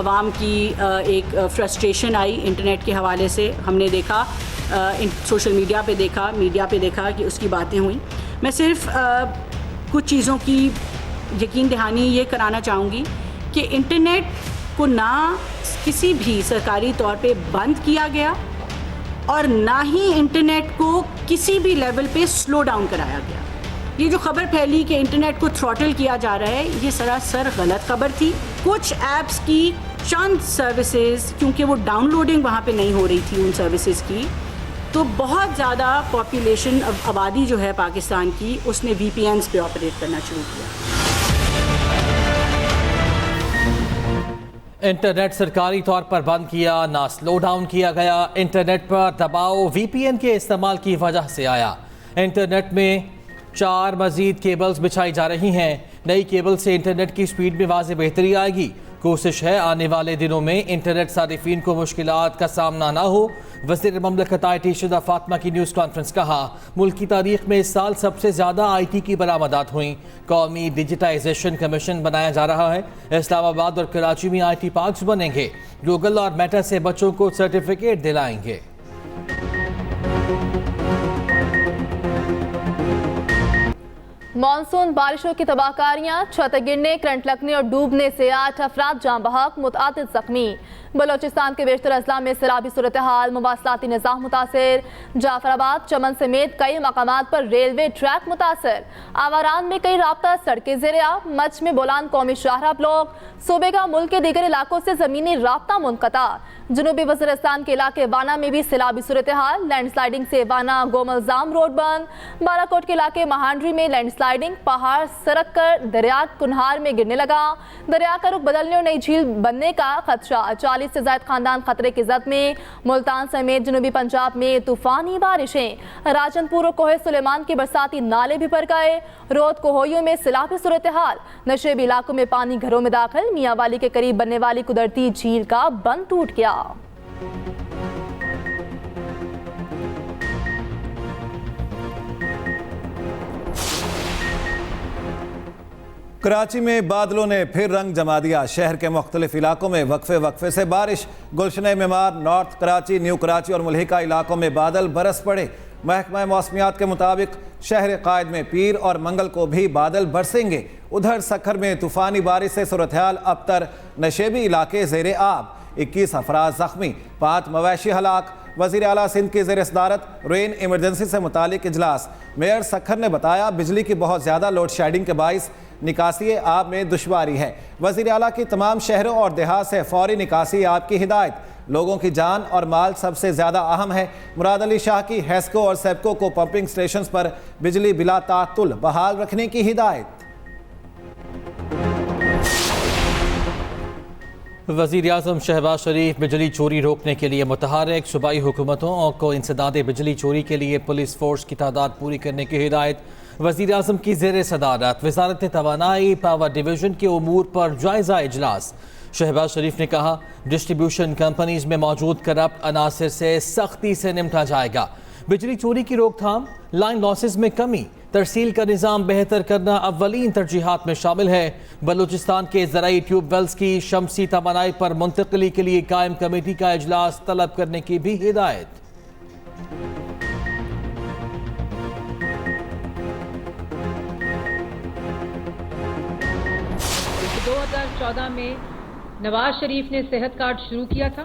عوام کی ایک فرسٹریشن آئی انٹرنیٹ کے حوالے سے. ہم نے دیکھا سوشل میڈیا پہ دیکھا کہ اس کی باتیں ہوئیں. میں صرف کچھ چیزوں کی یقین دہانی یہ کرانا چاہوں گی کہ انٹرنیٹ کو نہ کسی بھی سرکاری طور پہ بند کیا گیا اور نہ ہی انٹرنیٹ کو کسی بھی لیول پہ سلو ڈاؤن کرایا گیا. یہ جو خبر پھیلی کہ انٹرنیٹ کو تھروٹل کیا جا رہا ہے یہ سراسر غلط خبر تھی. کچھ ایپس کی چند سروسز کیونکہ وہ ڈاؤن لوڈنگ وہاں پہ نہیں ہو رہی تھی ان سروسز کی تو بہت زیادہ پاپولیشن آبادی جو ہے پاکستان کی اس نے VPNs پہ آپریٹ کرنا شروع کیا. انٹرنیٹ سرکاری طور پر بند کیا نہ سلو ڈاؤن کیا گیا. انٹرنیٹ پر دباؤ VPN کے استعمال کی وجہ سے آیا. انٹرنیٹ میں 4 مزید کیبلز بچھائی جا رہی ہیں. نئی کیبل سے انٹرنیٹ کی سپیڈ میں واضح بہتری آئے گی. کوشش ہے آنے والے دنوں میں انٹرنیٹ صارفین کو مشکلات کا سامنا نہ ہو. وزیر مملکت IT شدہ فاطمہ کی نیوز کانفرنس. کہا ملک کی تاریخ میں اس سال سب سے زیادہ IT کی برآمدات ہوئیں. قومی ڈیجیٹائزیشن کمیشن بنایا جا رہا ہے. اسلام آباد اور کراچی میں IT پارکس بنیں گے. گوگل اور میٹا سے بچوں کو سرٹیفکیٹ دلائیں گے. مانسون بارشوں کی تباہ کاریاں، چھت گرنے، کرنٹ لگنے اور ڈوبنے سے 8 افراد جاں بحق، متعدد زخمی. بلوچستان کے بیشتر اضلاع میں سیلابی صورتحال، مواصلاتی نظام متاثر. جعفر آباد، چمن سمیت کئی مقامات پر ریلوے ٹریک متاثر. آواران میں کئی رابطہ سڑکیں زیر آب. مچھ میں بولان قومی شاہراہ بلاک. صوبے کا ملک کے دیگر علاقوں سے زمینی رابطہ منقطع. جنوبی وزیرستان کے علاقے وانا میں بھی سیلابی صورتحال. لینڈ سلائیڈنگ سے وانا گوملزام روڈ بند. بالاکوٹ کے علاقے مہانڈری میں لینڈ سلائیڈنگ. پہاڑ سرک کر دریا کنہار میں گرنے لگا. دریا کا رخ بدلنے اور نئی جھیل بننے کا خدشہ. 40 سے زائد خاندان خطرے کی زد میں. ملتان سمیت جنوبی پنجاب میں طوفانی بارشیں. راجن پور اور کوہ سلیمان کے برساتی نالے بھی بھر گئے. رود کوہیوں میں سیلابی صورتحال. نشیبی علاقوں میں پانی گھروں میں داخل. میاں والی کے قریب بننے والی قدرتی جھیل کا بند ٹوٹ گیا. کراچی میں بادلوں نے پھر رنگ جما دیا. شہر کے مختلف علاقوں میں وقفے سے بارش. گلشن معمار، نارتھ کراچی، نیو کراچی اور ملحقہ علاقوں میں بادل برس پڑے. محکمہ موسمیات کے مطابق شہر قائد میں پیر اور منگل کو بھی بادل برسیں گے. ادھر سکھر میں طوفانی بارش سے صورتحال ابتر. نشیبی علاقے زیر آب. 21 افراد زخمی، 5 مویشی ہلاک. وزیر اعلیٰ سندھ کی زیر صدارت رین ایمرجنسی سے متعلق اجلاس. میئر سکھر نے بتایا بجلی کی بہت زیادہ لوڈ شیڈنگ کے باعث نکاسی آب میں دشواری ہے. وزیر اعلیٰ کی تمام شہروں اور دیہات سے فوری نکاسی آب کی ہدایت. لوگوں کی جان اور مال سب سے زیادہ اہم ہے. مراد علی شاہ کی ہیسکو اور سیپکو کو پمپنگ سٹیشنز پر بجلی بلا تعطل بحال رکھنے کی ہدایت. وزیر اعظم شہباز شریف بجلی چوری روکنے کے لیے متحرک. صوبائی حکومتوں کو انسداد بجلی چوری کے لیے پولیس فورس کی تعداد پوری کرنے کی ہدایت. وزیر اعظم کی زیر صدارت وزارت توانائی پاور ڈویژن کے امور پر جائزہ اجلاس. شہباز شریف نے کہا ڈسٹریبیوشن کمپنیز میں موجود کرپٹ عناصر سے سختی سے نمٹا جائے گا. بجلی چوری کی روک تھام، لائن لاسز میں کمی، ترسیل کا نظام بہتر کرنا اولین ترجیحات میں شامل ہے. بلوچستان کے زرعی ٹیوب ویلز کی شمسی توانائی پر منتقلی کے لیے قائم کمیٹی کا اجلاس طلب کرنے کی بھی ہدایت. 2014 میں نواز شریف نے صحت کارڈ شروع کیا تھا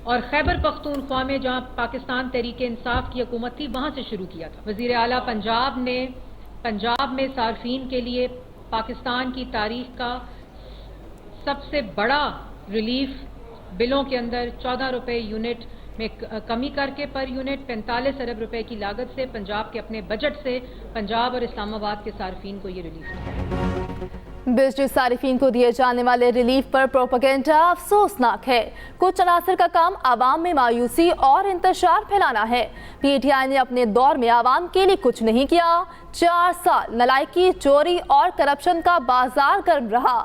اور خیبر پختونخوا میں جہاں پاکستان تحریک انصاف کی حکومت تھی وہاں سے شروع کیا تھا. وزیر اعلیٰ پنجاب نے پنجاب میں صارفین کے لیے پاکستان کی تاریخ کا سب سے بڑا ریلیف بلوں کے اندر 14 روپے یونٹ میں کمی کر کے پر یونٹ 45 ارب روپے کی لاگت سے پنجاب کے اپنے بجٹ سے پنجاب اور اسلام آباد کے صارفین کو یہ ریلیف دیا. بجلی صارفین کو دیے جانے والے ریلیف پر پروپیگنڈا افسوسناک ہے. کچھ عناصر کا کام عوام میں مایوسی اور انتشار پھیلانا ہے. پی ٹی آئی نے اپنے دور میں عوام کے لیے کچھ نہیں کیا. 4 سال نالائکی، چوری اور کرپشن کا بازار گرم رہا.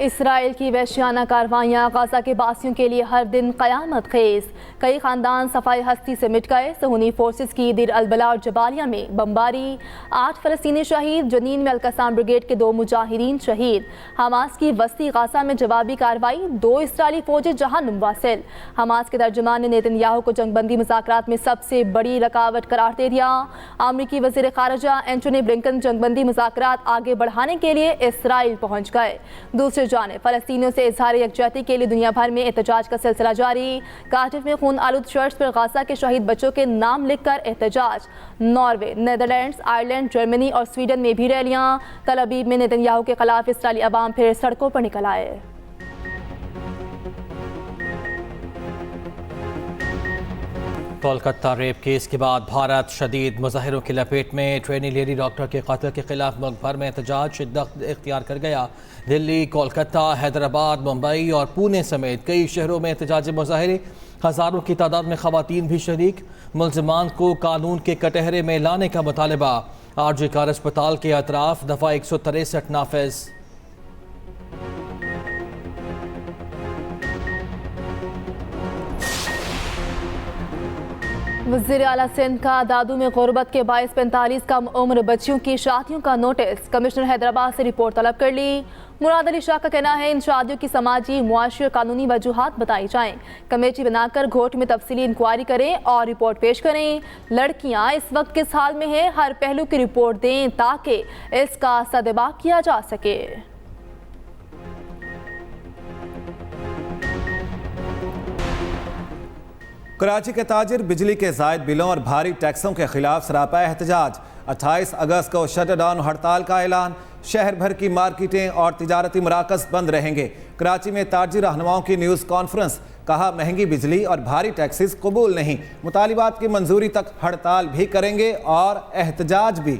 اسرائیل کی وحشیانہ کارروائیاں غزہ کے باسیوں کے لیے ہر دن قیامت خیز. کئی خاندان صفائی ہستی سے مٹ گئے. صہیونی فورسز کی دیر البلا اور جبالیہ میں بمباری. 8 فلسطینی شہید. جنین میں القسام بریگیڈ کے 2 مجاہدین شہید. حماس کی وسطی غزہ میں جوابی کارروائی. 2 اسرائیلی فوجی جہنم واصل. حماس کے ترجمان نے نیتن یاہو کو جنگ بندی مذاکرات میں سب سے بڑی رکاوٹ قرار دے دیا. امریکی وزیر خارجہ اینٹونی بلنکن جنگ بندی مذاکرات آگے بڑھانے کے لیے اسرائیل پہنچ گئے. دوسری جانب فلسطینیوں سے اظہار یکجہتی کے لیے دنیا بھر میں احتجاج کا سلسلہ جاری. کارڈف میں خون آلود شرٹس پر غزہ کے شہید بچوں کے نام لکھ کر احتجاج. ناروے، نیدرلینڈز، آئرلینڈ، جرمنی اور سویڈن میں بھی ریلیاں. تل ابیب میں نیتن یاہو کے خلاف اسرائیلی عوام پھر سڑکوں پر نکل آئے. کولکتہ ریپ کیس کے بعد بھارت شدید مظاہروں کی لپیٹ میں. ٹریننگ لیڈی ڈاکٹر کے قتل کے خلاف ملک بھر میں احتجاج شدت اختیار کر گیا. دلی، کولکتہ، حیدرآباد، ممبئی اور پونے سمیت کئی شہروں میں احتجاجی مظاہرے. ہزاروں کی تعداد میں خواتین بھی شریک. ملزمان کو قانون کے کٹہرے میں لانے کا مطالبہ. RG کار اسپتال کے اطراف دفعہ 163 نافذ. وزیر اعلیٰ سندھ کا دادو میں غربت کے باعث 45 کم عمر بچیوں کی شادیوں کا نوٹس. کمشنر حیدرآباد سے رپورٹ طلب کر لی. مراد علی شاہ کا کہنا ہے ان شادیوں کی سماجی، معاشی اور قانونی وجوہات بتائی جائیں. کمیٹی بنا کر گھوٹ میں تفصیلی انکوائری کریں اور رپورٹ پیش کریں. لڑکیاں اس وقت کس حال میں ہیں، ہر پہلو کی رپورٹ دیں تاکہ اس کا سدباق کیا جا سکے. کراچی کے تاجر بجلی کے زائد بلوں اور بھاری ٹیکسوں کے خلاف سراپا احتجاج. 28 اگست کو شٹ ڈاؤن ہڑتال کا اعلان. شہر بھر کی مارکیٹیں اور تجارتی مراکز بند رہیں گے. کراچی میں تاجر رہنماؤں کی نیوز کانفرنس. کہا مہنگی بجلی اور بھاری ٹیکسز قبول نہیں. مطالبات کی منظوری تک ہڑتال بھی کریں گے اور احتجاج بھی.